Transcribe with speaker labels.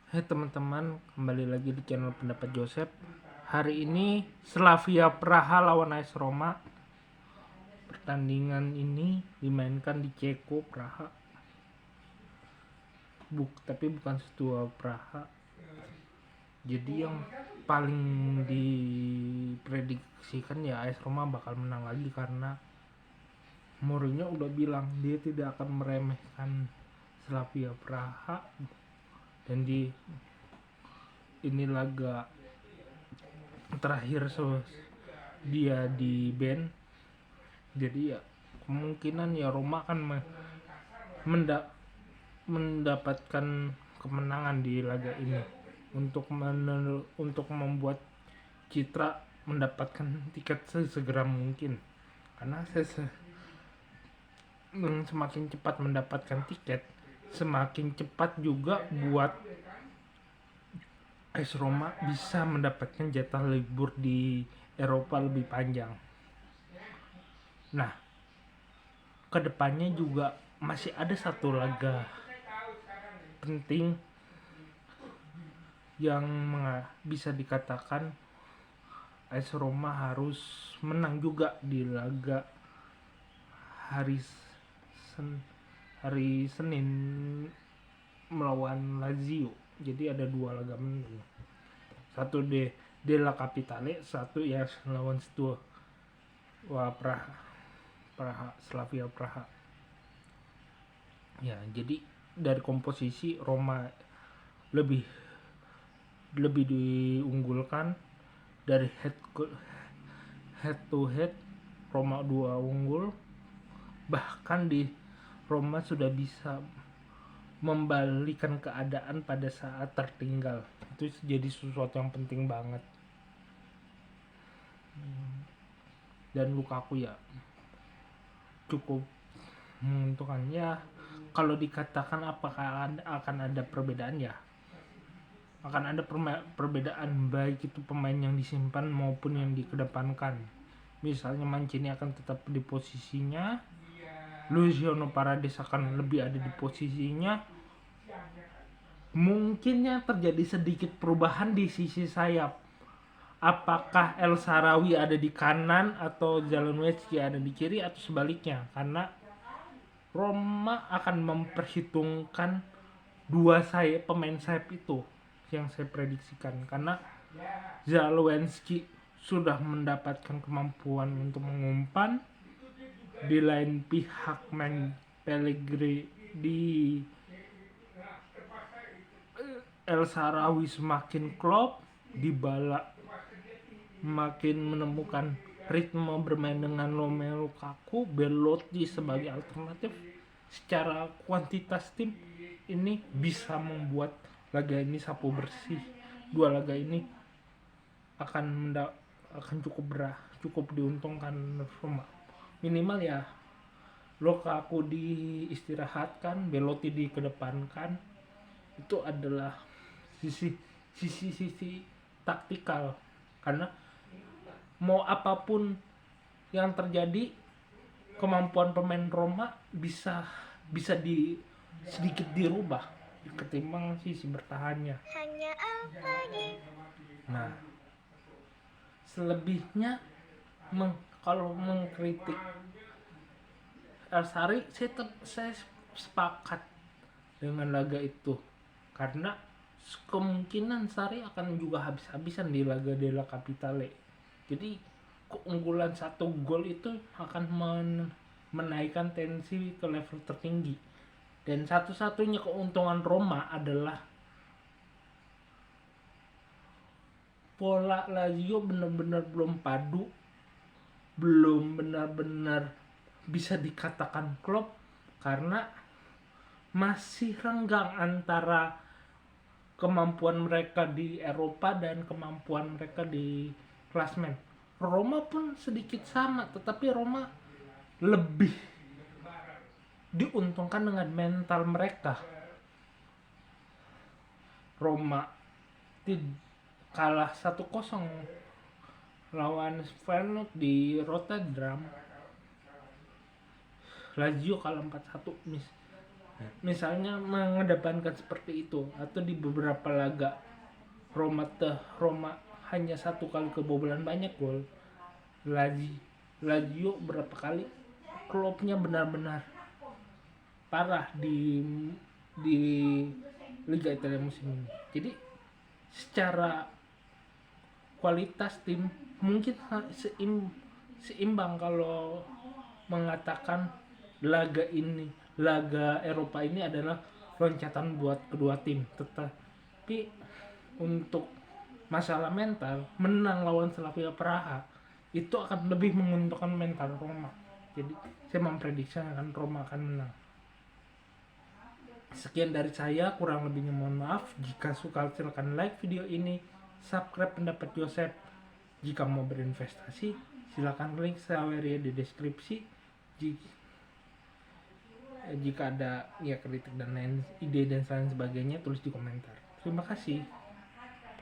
Speaker 1: Hai teman-teman, kembali lagi di channel Pendapat Joseph. Hari ini Slavia Praha lawan AS Roma. Pertandingan ini dimainkan di Ceko, Praha. Tapi bukan Stua Praha. Jadi yang paling diprediksikan ya AS Roma bakal menang lagi karena Mourinho udah bilang dia tidak akan meremehkan Slavia Praha, dan ini laga terakhir dia di band. Jadi ya kemungkinan ya Roma akan mendapatkan kemenangan di laga ini untuk membuat Citra mendapatkan tiket sesegera mungkin, karena semakin cepat mendapatkan tiket semakin cepat juga buat AS Roma bisa mendapatkan jatah libur di Eropa lebih panjang. Nah, kedepannya juga masih ada satu laga penting yang bisa dikatakan AS Roma harus menang juga di laga hari Senin melawan Lazio. Jadi ada dua laga penting. Satu Della Capitale, satu ya lawan Slavia Praha. Ya, jadi dari komposisi Roma lebih diunggulkan. Dari head to head Roma 2 unggul. Bahkan di Roma sudah bisa membalikan keadaan pada saat tertinggal. Itu jadi sesuatu yang penting banget. Dan Lukaku ya cukup menguntungkan. Ya, kalau dikatakan apakah akan ada perbedaan, ya akan ada perbedaan, baik itu pemain yang disimpan maupun yang dikedepankan. Misalnya Mancini akan tetap di posisinya, Luciano Paredes akan lebih ada di posisinya. Mungkinnya terjadi sedikit perubahan di sisi sayap. Apakah El Shaarawy ada di kanan atau Zalewski ada di kiri atau sebaliknya, karena Roma akan memperhitungkan dua pemain sayap itu yang saya prediksikan, karena Zalewski sudah mendapatkan kemampuan untuk mengumpan. Di lain pihak Pellegrini di El Shaarawy semakin klop, Dybala makin menemukan ritme bermain dengan Romelu Lukaku, Belotti sebagai alternatif. Secara kuantitas tim ini bisa membuat laga ini sapu bersih. Dua laga ini akan cukup diuntungkan Roma. Minimal ya Lukaku diistirahatkan, Belotti dikedepankan. Itu adalah sisi taktikal, karena mau apapun yang terjadi, kemampuan pemain Roma bisa sedikit dirubah ketimbang sisi bertahannya. Nah, selebihnya kalau mengkritik Sari, saya sepakat dengan laga itu, karena kemungkinan Sari akan juga habis-habisan di laga Della Capitale. Jadi keunggulan 1 gol itu akan menaikkan tensi ke level tertinggi. Dan satu-satunya keuntungan Roma adalah pola Lazio benar-benar belum padu, belum benar-benar bisa dikatakan klop, karena masih renggang antara kemampuan mereka di Eropa dan kemampuan mereka di klasmen. Roma pun sedikit sama, tetapi Roma lebih diuntungkan dengan mental mereka. Roma kalah 1-0 lawan Feyenoord di Rotterdam. Lazio kalah 4-1 misalnya mengedepankan seperti itu, atau di beberapa laga Roma hanya satu kali kebobolan banyak gol. Lazio berapa kali klubnya benar-benar parah di Liga Italia musim ini. Jadi secara kualitas tim mungkin seimbang kalau mengatakan laga Eropa ini adalah loncatan buat kedua tim. Tetapi untuk masalah mental, menang lawan Slavia Praha itu akan lebih menguntungkan mental Roma. Jadi saya memprediksi akan Roma akan menang. Sekian dari saya, kurang lebihnya mohon maaf. Jika suka silahkan like video ini, subscribe pendapat Yosep. Jika mau berinvestasi, silakan link Saweria di deskripsi. Jika ada ya kritik dan lain ide dan lain sebagainya, tulis di komentar. Terima kasih.